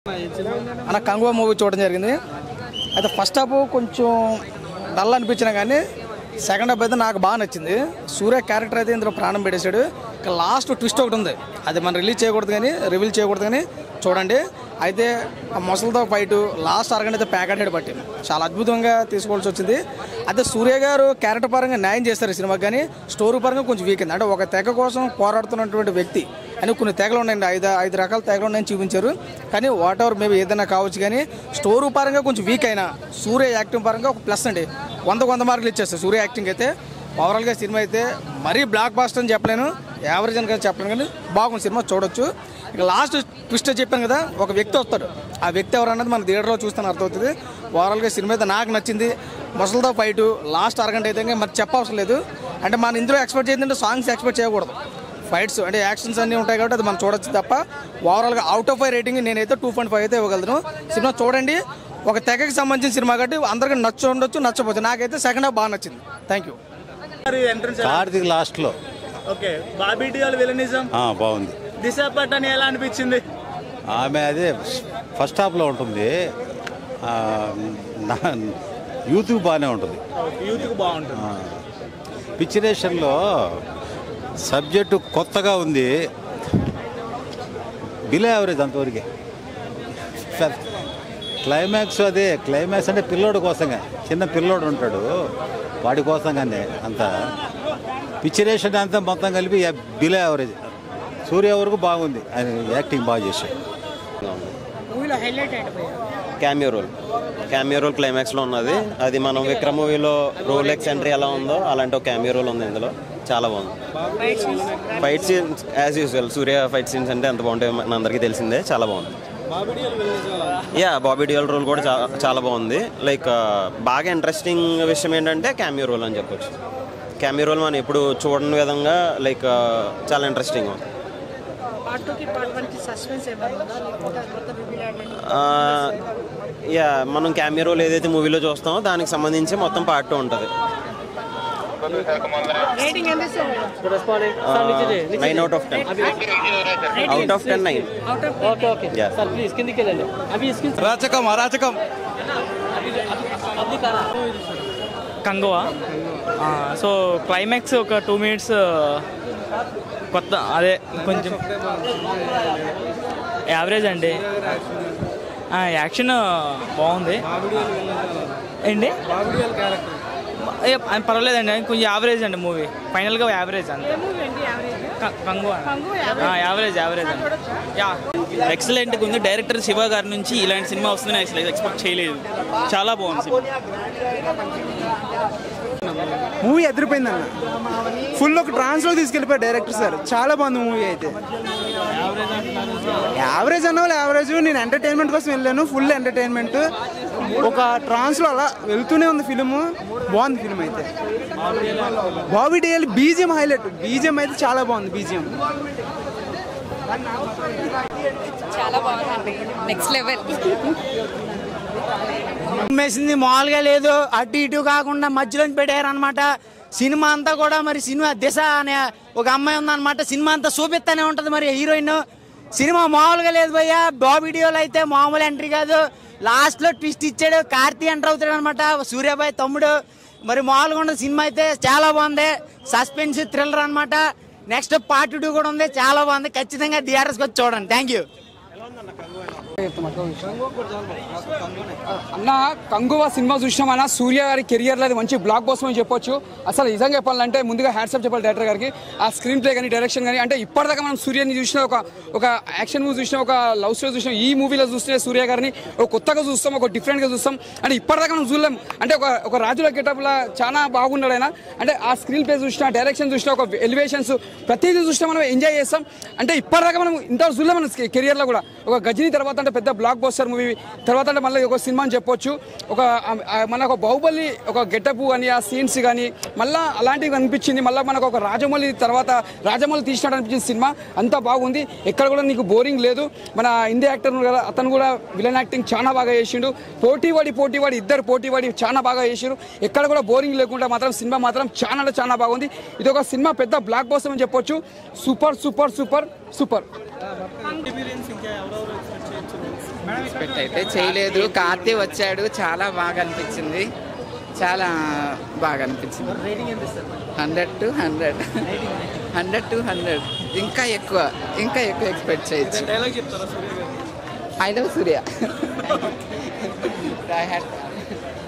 అన్న కంగువా మూవీ చూడడం జరిగింది. అయితే ఫస్ట్ హాఫ్ కొంచెం డల్ అనిపించినా కానీ సెకండ్ హాఫ్ అయితే నాకు బాగా నచ్చింది. సూర్య క్యారెక్టర్ అయితే ఇందులో ప్రాణం పెట్టేశాడు. ఇక లాస్ట్ ట్విస్ట్ ఒకటి ఉంది, అది మనం రిలీజ్ చేయకూడదు కానీ రివీల్ చేయకూడదు కానీ చూడండి. అయితే ఆ మొసలతో ఫైటు లాస్ట్ అరగంట అయితే ప్యాకెట్ హెడ్ పట్టి చాలా అద్భుతంగా తీసుకోవాల్సి వచ్చింది. అయితే సూర్య గారు క్యారెక్టర్ పరంగా న్యాయం చేస్తారు సినిమాకి, కానీ స్టోరీ పరంగా కొంచెం వీక్ అయింది. అంటే ఒక తెగ కోసం పోరాడుతున్నటువంటి వ్యక్తి అని కొన్ని తెగలు ఉన్నాయండి, ఐదు రకాల తెగలు ఉన్నాయని చూపించారు. కానీ వాట్ ఎవర్ మేబీ ఏదైనా కావచ్చు, కానీ స్టోరీ పరంగా కొంచెం వీక్ అయినా సూర్య యాక్టింగ్ పరంగా ఒక ప్లస్ అండి. 100 మార్కులు ఇచ్చేస్తారు సూర్య యాక్టింగ్ అయితే. ఓవరాల్గా సినిమా అయితే మరీ బ్లాక్ బాస్టర్ అని చెప్పలేను, యావరేజ్ అని కానీ చెప్పలేను, కానీ బాగుంది సినిమా, చూడొచ్చు. ఇక లాస్ట్ ట్విస్ట్ చెప్పాను కదా, ఒక వ్యక్తి వస్తాడు, ఆ వ్యక్తి ఎవరన్నది మన థియేటర్లో చూస్తాను అర్థమవుతుంది. ఓవరాల్గా సినిమా అయితే నాకు నచ్చింది. మొసలతో ఫైటు లాస్ట్ అరగంట అయితే మరి చెప్పవసరం లేదు. అంటే మనం ఇందులో ఎక్స్పెక్ట్ చేసిందంటే సాంగ్స్ ఎక్స్పెక్ట్ చేయకూడదు, ఫైట్స్ అంటే యాక్షన్స్ అన్నీ ఉంటాయి కాబట్టి అది మనం చూడొచ్చు తప్ప. ఓవరాల్గా అవుట్ ఆఫ్ 5 రేటింగ్ నేనైతే 2.5 అయితే ఇవ్వగలను. సినిమా చూడండి, ఒక తెగకి సంబంధించిన సినిమా కాబట్టి అందరికీ ఉండొచ్చు నచ్చపోవచ్చు. నాకైతే సెకండ్ హాఫ్ బాగా నచ్చింది. Thank you. కార్తీక్ లాస్ట్లో ఓకే, బాబీ డియోల్ విలనిజం బాగుంది. దిశ పట్టని ఎలా అనిపించింది? ఆమె అదే ఫస్ట్ హాఫ్లో ఉంటుంది, యూత్కి బాగానే ఉంటుంది. యూత్కి బాగుంటుంది. పిక్చరేషన్లో సబ్జెక్టు కొత్తగా ఉంది, బిలో యావరేజ్ అంతవరకే. క్లైమాక్స్ అదే క్లైమాక్స్ అంటే పిల్లోడు కోసంగా, చిన్న పిల్లోడు ఉంటాడు వాడి కోసంగానే అంతా. పిక్చరేషన్ అంతా మొత్తం కలిపి బిలో యావరేజ్. సూర్య వరకు బాగుంది, ఆయన యాక్టింగ్ బాగా చేశాడు. క్యామియో రోల్ క్లైమాక్స్లో ఉన్నది. అది మనం విక్రమ్ మూవీలో రోలెక్స్ ఎంట్రీ ఎలా ఉందో అలాంటి ఒక క్యామియో రోల్ ఉంది ఇందులో, చాలా బాగుంది. ఫైట్ సీన్స్ యాజ్ యూజువల్, సూర్య ఫైట్ సీన్స్ అంటే ఎంత బాగుంటాయో మన అందరికీ తెలిసిందే, చాలా బాగుంది. బాబీ డియోల్ రోల్ కూడా చాలా బాగుంది. లైక్ బాగా ఇంట్రెస్టింగ్ విషయం ఏంటంటే క్యామియో రోల్ అని చెప్పొచ్చు. క్యామియో రోల్ మనం ఎప్పుడు చూడని విధంగా లైక్ చాలా ఇంట్రెస్టింగ్ ఉంది. మనం క్యామియో రోల్ ఏదైతే మూవీలో చూస్తామో దానికి సంబంధించి మొత్తం పార్ట్ 2 ఉంటుంది. 9 out of 10. Out of 10 9. Okay. Sir, please కిందికి వెళ్ళండి. అరాచకం కంగువా. సో క్లైమాక్స్ ఒక 2 minutes కొత్త, అదే కొంచెం యావరేజ్ అండి. యాక్షన్ బాగుంది ఏంటి, పర్వాలేదండి, కొంచెం యావరేజ్ అండి మూవీ. ఫైనల్గా యావరేజ్ అంతే. కంగువా యావరేజ్ అండి. ఎక్సలెంట్గా ఉంది. డైరెక్టర్ శివ గారి నుంచి ఇలాంటి సినిమా వస్తుందని ఎక్స్పెక్ట్ చేయలేదు, చాలా బాగుంది సినిమా. మూవీ ఎదిరిపోయిందన్న, ఫుల్ ఒక ట్రాన్స్లో తీసుకెళ్ళిపోయారు డైరెక్టర్ సార్. చాలా బాగుంది మూవీ అయితే. యావరేజ్ అన్న వాళ్ళు యావరేజ్, నేను ఎంటర్టైన్మెంట్ కోసం వెళ్ళాను, ఫుల్ ఎంటర్టైన్మెంట్. ఒక ట్రాన్స్లో అలా వెళ్తూనే ఉంది ఫిలిము, బాగుంది ఫిలిం అయితే. Bobby Deol BGM highlight, BGM అయితే చాలా బాగుంది. బీజిఎం చాలా బాగుంది, నెక్స్ట్ లెవెల్. మెస్సింది మామూలుగా లేదు, అటు ఇటు కాకుండా మధ్యలో పెట్టారనమాట. సినిమా అంతా కూడా మరి సినిమా దిశ అనే ఒక అమ్మాయి ఉందన్నమాట, సినిమా అంతా చూపిస్తానే ఉంటుంది. మరి హీరోయిన్ సినిమా మామూలుగా లేదు భయ్య. బాబీ డియోల్ అయితే మామూలు ఎంట్రీ కాదు, లాస్ట్ లో ట్విస్ట్ ఇచ్చాడు. కార్తీ ఎంటర్ అవుతాడు అనమాట, సూర్యాబాయ్ తమ్ముడు. మరి మామూలుగా ఉండదు సినిమా అయితే, చాలా బాగుంది. సస్పెన్స్ థ్రిల్లర్ అనమాట. నెక్స్ట్ పార్ట్ 2 కూడా ఉంది, చాలా బాగుంది. ఖచ్చితంగా థియేటర్స్కి వచ్చి చూడండి. Thank you. అన్న కంగువా సినిమా చూసినామన్నా, సూర్య గారి కెరియర్లో అది మంచి బ్లాక్ బస్టర్ అని చెప్పొచ్చు. అసలు నిజంగా చెప్పాలంటే ముందుగా హ్యాట్సాప్ చెప్పాలి డైరెక్టర్ గారికి. ఆ స్క్రీన్ ప్లే కానీ డైరెక్షన్ కానీ, అంటే ఇప్పటిదాకా మనం సూర్యని చూసిన ఒక యాక్షన్ మూవీ చూసినా, ఒక లవ్ స్టోరీ చూసినాం. ఈ మూవీలో చూస్తే సూర్య గారిని ఒక కొత్తగా చూస్తాం, ఒక డిఫరెంట్గా చూస్తాం. అంటే ఇప్పటిదాకా మనం చూడలేం. అంటే ఒక రాజుల గెటప్లా చాలా బాగున్నాడు ఆయన. అంటే ఆ స్క్రీన్ ప్లే చూసినా, డైరెక్షన్ చూసినా, ఒక ఎలివేషన్స్ ప్రతిదీ చూసినా మనం ఎంజాయ్ చేస్తాం. అంటే ఇప్పటిదాకా మనం ఇంత చూడలేం మన కెరియర్లో కూడా. ఒక గజనీ తర్వాత అంటే పెద్ద బ్లాక్ బస్టర్ మూవీ తర్వాత అంటే మళ్ళీ ఒక సినిమా అని చెప్పొచ్చు. మన ఒక బాహుబలి ఒక గెటప్ అని, ఆ సీన్స్ కానీ మళ్ళీ అలాంటివి అనిపించింది. మళ్ళీ మనకు ఒక రాజమౌళి తర్వాత రాజమౌళి తీసినట్టు అనిపించింది సినిమా. అంతా బాగుంది, ఎక్కడ కూడా నీకు బోరింగ్ లేదు. మన హిందీ యాక్టర్ కదా, అతను కూడా విలన్ యాక్టింగ్ చాలా బాగా చేసిండు. పోటీవాడి ఇద్దరు పోటీవాడి చాలా బాగా చేసారు. ఎక్కడ కూడా బోరింగ్ లేకుండా మాత్రం సినిమా మాత్రం చాలా బాగుంది. ఇది ఒక సినిమా పెద్ద బ్లాక్ బస్టర్ అని చెప్పొచ్చు. సూపర్. ఎక్స్పెక్ట్ అయితే చేయలేదు. కార్తీ వచ్చాడు, చాలా బాగా అనిపించింది, చాలా బాగా అనిపించింది. 100 to 100, 100 to 100, ఇంకా ఎక్కువ ఎక్స్పెక్ట్ చేయొచ్చు. I love Surya.